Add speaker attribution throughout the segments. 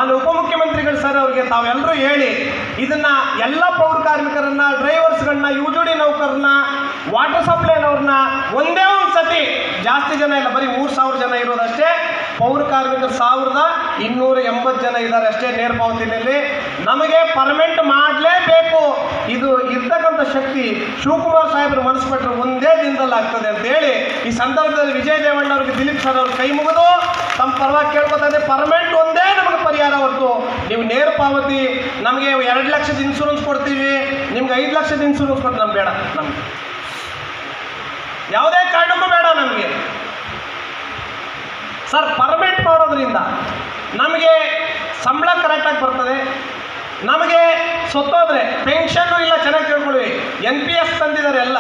Speaker 1: ಮಾನ್ಯ ಉಪಮುಖ್ಯಮಂತ್ರಿಗಳು ಸರ್ ಅವರಿಗೆ ತಾವೆಲ್ಲರೂ ಹೇಳಿ ಇದನ್ನ ಎಲ್ಲ ಪೌರ ಕಾರ್ಮಿಕರನ್ನ, ಡ್ರೈವರ್ಸ್ಗಳನ್ನ, ಯುಜುಡಿ ನೌಕರನ್ನ, ವಾಟರ್ ಸಪ್ಲೈನವ್ರನ್ನ ಒಂದೇ ಒಂದು ಸತಿ, ಜಾಸ್ತಿ ಜನ ಇಲ್ಲ, ಬರೀ 3,000 ಜನ ಇರೋದಷ್ಟೇ, ಪೌರ ಕಾರ್ಮಿಕರು 1,280 ಜನ ಇದ್ದಾರೆ ಅಷ್ಟೇ ನೇರ ಪಾವತಿನಲ್ಲಿ. ನಮಗೆ ಪರ್ಮನೆಂಟ್ ಮಾಡಲೇಬೇಕು. ಇದು ಇರ್ತಕ್ಕಂಥ ಶಕ್ತಿ ಶಿವಕುಮಾರ್ ಸಾಹೇಬರು ಮನಸ್ಸು ಬಿಟ್ಟರೆ ಒಂದೇ ದಿನದಲ್ಲಿ ಆಗ್ತದೆ ಅಂತ ಹೇಳಿ ಈ ಸಂದರ್ಭದಲ್ಲಿ ವಿಜಯ್ ದೇವಣ್ಣ ಅವ್ರಿಗೆ, ದಿಲೀಪ್ ಸರ್ ಅವ್ರ ಕೈ ಮುಗಿದು ತಮ್ಮ ಪರವಾಗಿ ಕೇಳ್ಕೊತಾ ಇದೆ, ಪರ್ಮನೆಂಟ್ ಒಂದೇ ನಮಗೆ ಪರಿಹಾರ ಹೊರತು ನೀವು ನೇರ ಪಾವತಿ ನಮಗೆ 2 ಲಕ್ಷದ ಇನ್ಶೂರೆನ್ಸ್ ಕೊಡ್ತೀವಿ, ನಿಮ್ಗೆ 5 ಲಕ್ಷದ ಇನ್ಶೂರೆನ್ಸ್ ಕೊಟ್ಟು ನಮ್ಗೆ ಬೇಡ, ನಮ್ಗೆ ಯಾವುದೇ ಕಾರಣಕ್ಕೂ ಬೇಡ ನಮಗೆ ಸರ್. ಪರ್ಮನೆಂಟ್ ಮಾಡೋದ್ರಿಂದ ನಮಗೆ ಸಂಬಳ ಕರೆಕ್ಟಾಗಿ ಬರ್ತದೆ, ನಮಗೆ ಸೊತ್ತೋದ್ರೆ ಪೆನ್ಷನ್ನು ಇಲ್ಲ. ಚೆನ್ನಾಗಿ ಕೇಳ್ಕೊಳ್ಳಿ, NPS ತಂದಿದ್ದಾರೆ ಎಲ್ಲ,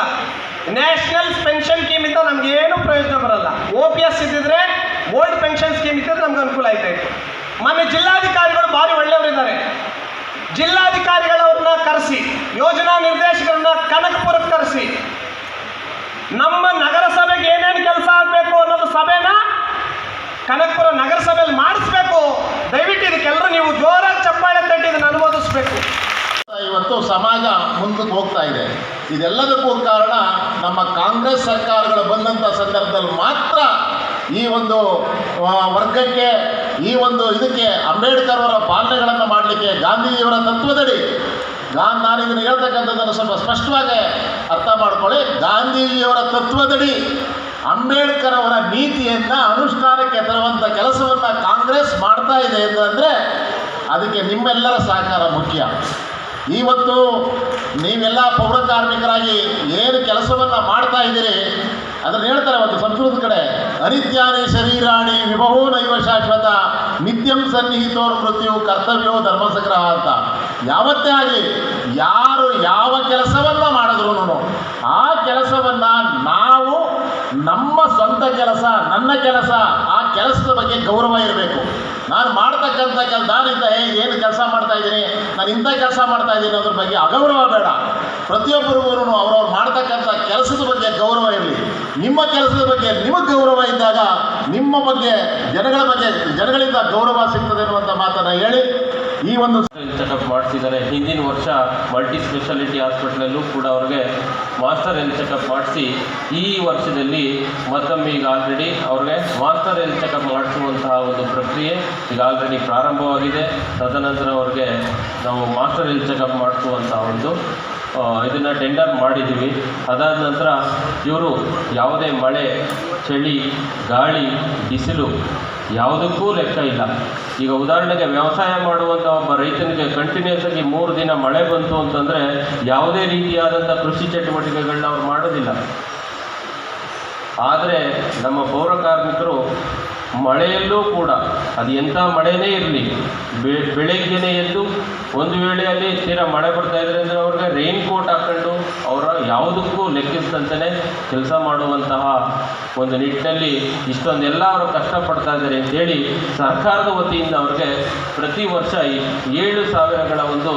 Speaker 1: ನ್ಯಾಷನಲ್ ಪೆನ್ಷನ್ ಸ್ಕೀಮಿಂದ ನಮಗೇನು ಪ್ರಯೋಜನ ಬರಲ್ಲ. OPS ಇದ್ದಿದ್ರೆ, ಓಲ್ಡ್ ಪೆನ್ಷನ್ ಸ್ಕೀಮ್ ಇದ್ದಿದ್ರೆ ನಮ್ಗೆ ಅನುಕೂಲ ಆಯ್ತಾಯಿತ್ತು. ಮೊನ್ನೆ ಜಿಲ್ಲಾಧಿಕಾರಿಗಳು ಭಾರಿ ಒಳ್ಳೆಯವರಿದ್ದಾರೆ, ಜಿಲ್ಲಾಧಿಕಾರಿಗಳವ್ರನ್ನ ಕರೆಸಿ, ಯೋಜನಾ ನಿರ್ದೇಶಕರನ್ನ ಕನಕಪುರಕ್ಕೆ ಕರೆಸಿ, ನಮ್ಮ ನಗರಸಭೆಗೆ ಏನೇನು ಕೆಲಸ ಆಗಬೇಕು ಅನ್ನೋದು ಸಭೆನ ಕನಕಪುರ ನಗರಸಭೆಯಲ್ಲಿ ಮಾಡಿಸ್ಬೇಕು. ದಯವಿಟ್ಟು ಇದಕ್ಕೆಲ್ಲರೂ ನೀವು ಜೋರಾಗಿ ಚಪ್ಪಾಳೆ ತಟ್ಟಿ ಇದನ್ನು ಅನುಮೋದಿಸಬೇಕು.
Speaker 2: ಇವತ್ತು ಸಮಾಜ ಮುಂದಕ್ಕೆ ಹೋಗ್ತಾ ಇದೆ. ಇದೆಲ್ಲದಕ್ಕೂ ಕಾರಣ ನಮ್ಮ ಕಾಂಗ್ರೆಸ್ ಸರ್ಕಾರಗಳು ಬಂದಂಥ ಸಂದರ್ಭದಲ್ಲಿ ಮಾತ್ರ ಈ ಒಂದು ವರ್ಗಕ್ಕೆ, ಈ ಒಂದು ಇದಕ್ಕೆ ಅಂಬೇಡ್ಕರ್ ಅವರ ಪಾಲನೆಗಳನ್ನು ಮಾಡಲಿಕ್ಕೆ, ಗಾಂಧೀಜಿಯವರ ತತ್ವದಡಿ, ನಾನು ಇದನ್ನು ಹೇಳ್ತಕ್ಕಂಥದ್ದನ್ನು ಸ್ವಲ್ಪ ಸ್ಪಷ್ಟವಾಗಿ ಅರ್ಥ ಮಾಡ್ಕೊಳ್ಳಿ. ಗಾಂಧೀಜಿಯವರ ತತ್ವದಡಿ ಅಂಬೇಡ್ಕರ್ ಅವರ ನೀತಿಯನ್ನು ಅನುಷ್ಠಾನಕ್ಕೆ ತರುವಂಥ ಕೆಲಸವನ್ನು ಕಾಂಗ್ರೆಸ್ ಮಾಡ್ತಾ ಇದೆ ಅಂತಂದರೆ ಅದಕ್ಕೆ ನಿಮ್ಮೆಲ್ಲರ ಸಹಕಾರ ಮುಖ್ಯ. ಇವತ್ತು ನೀವೆಲ್ಲ ಪೌರ ಕಾರ್ಮಿಕರಾಗಿ ಏನು ಕೆಲಸವನ್ನು ಮಾಡ್ತಾ ಇದ್ದೀರಿ ಅದನ್ನು ಹೇಳ್ತಾರೆ ಒಂದು ಸಂಸ್ಕೃತ ಕಡೆ, ಅನಿತ್ಯಾನಿ ಶರೀರಾಣಿ ವಿಭವೋ ನೈವ ಶಾಶ್ವತ ನಿತ್ಯಂ ಸನ್ನಿಹಿತೋರ್ ಮೃತ್ಯು ಕರ್ತವ್ಯೋ ಧರ್ಮಸಂಗ್ರಹ ಅಂತ. ಯಾವತ್ತೇ ಆಗಲಿ ಯಾರು ಯಾವ ಕೆಲಸವನ್ನು ಮಾಡಿದ್ರು ಆ ಕೆಲಸವನ್ನು ನಾವು ನಮ್ಮ ಸ್ವಂತ ಕೆಲಸ, ನನ್ನ ಕೆಲಸ, ಆ ಕೆಲಸದ ಬಗ್ಗೆ ಗೌರವ ಇರಬೇಕು. ನಾನು ಮಾಡ್ತಕ್ಕಂಥ ನಾನಿಂದ ಏನು ಕೆಲಸ ಮಾಡ್ತಾ ಇದ್ದೀನಿ, ನಾನು ಇಂಥ ಕೆಲಸ ಮಾಡ್ತಾ ಇದ್ದೀನಿ ಅದ್ರ ಬಗ್ಗೆ ಅಗೌರವ ಬೇಡ. ಪ್ರತಿಯೊಬ್ಬರಿಗೂ ಅವ್ರವ್ರು ಮಾಡ್ತಕ್ಕಂಥ ಕೆಲಸದ ಬಗ್ಗೆ ಗೌರವ ಇರಲಿ. ನಿಮ್ಮ ಕೆಲಸದ ಬಗ್ಗೆ ನಿಮಗೆ ಗೌರವ ಇದ್ದಾಗ ನಿಮ್ಮ ಬಗ್ಗೆ ಜನಗಳಿಂದ ಗೌರವ ಸಿಗ್ತದೆ ಅನ್ನುವಂಥ ಮಾತನ್ನು ಹೇಳಿ ಈ ಒಂದು
Speaker 3: ಚೆಕಪ್ ಮಾಡಿಸಿದ್ದಾರೆ. ಹಿಂದಿನ ವರ್ಷ ಮಲ್ಟಿ ಸ್ಪೆಷಾಲಿಟಿ ಹಾಸ್ಪಿಟ್ಲಲ್ಲೂ ಕೂಡ ಅವ್ರಿಗೆ ಮಾಸ್ಟರ್ ಹೆಲ್ತ್ ಚೆಕಪ್ ಮಾಡಿಸಿ, ಈ ವರ್ಷದಲ್ಲಿ ಮತ್ತೊಮ್ಮೆ ಈಗ ಆಲ್ರೆಡಿ ಅವ್ರಿಗೆ ಮಾಸ್ಟರ್ ಹೆಲ್ತ್ ಚೆಕಪ್ ಮಾಡಿಸುವಂತಹ ಒಂದು ಪ್ರಕ್ರಿಯೆ ಈಗ ಆಲ್ರೆಡಿ ಪ್ರಾರಂಭವಾಗಿದೆ. ತದನಂತರ ಅವ್ರಿಗೆ ನಾವು ಮಾಸ್ಟರ್ ಹೆಲ್ತ್ ಚೆಕಪ್ ಮಾಡಿಸುವಂತಹ ಒಂದು ಇದನ್ನು ಟೆಂಡರ್ ಮಾಡಿದ್ದೀವಿ. ಅದಾದ ನಂತರ ಇವರು ಯಾವುದೇ ಮಳೆ, ಚಳಿ, ಗಾಳಿ, ಬಿಸಿಲು ಯಾವುದಕ್ಕೂ ಲೆಕ್ಕ ಇಲ್ಲ. ಈಗ ಉದಾಹರಣೆಗೆ ವ್ಯವಸಾಯ ಮಾಡುವಂಥ ಒಬ್ಬ ರೈತನಿಗೆ ಕಂಟಿನ್ಯೂಸ್ ಆಗಿ 3 ದಿನ ಮಳೆ ಬಂತು ಅಂತಂದರೆ ಯಾವುದೇ ರೀತಿಯಾದಂಥ ಕೃಷಿ ಚಟುವಟಿಕೆಗಳನ್ನ ಅವ್ರು ಮಾಡೋದಿಲ್ಲ. ಆದರೆ ನಮ್ಮ ಪೌರ ಕಾರ್ಮಿಕರು ಮಳೆಯಲ್ಲೂ ಕೂಡ ಅದು ಎಂಥ ಮಳೆಯೇ ಇರಲಿ, ಬೆಳಗ್ಗೆನೇ ಎದ್ದು ಒಂದು ವೇಳೆಯಲ್ಲಿ ತೀರಾ ಮಳೆ ಬರ್ತಾ ಇದ್ರೆ ಅಂದರೆ ಅವ್ರಿಗೆ ರೈನ್ ಕೋಟ್ ಹಾಕ್ಕೊಂಡು ಅವರ ಯಾವುದಕ್ಕೂ ಲೆಕ್ಕಿಸಿದಂತೆ ಕೆಲಸ ಮಾಡುವಂತಹ ಒಂದು ನಿಟ್ಟಿನಲ್ಲಿ ಇಷ್ಟೊಂದೆಲ್ಲ ಅವರು ಕಷ್ಟಪಡ್ತಾ ಇದ್ದಾರೆ ಅಂತೇಳಿ ಸರ್ಕಾರದ ವತಿಯಿಂದ ಅವ್ರಿಗೆ ಪ್ರತಿ ವರ್ಷ 7,000ಗಳ ಒಂದು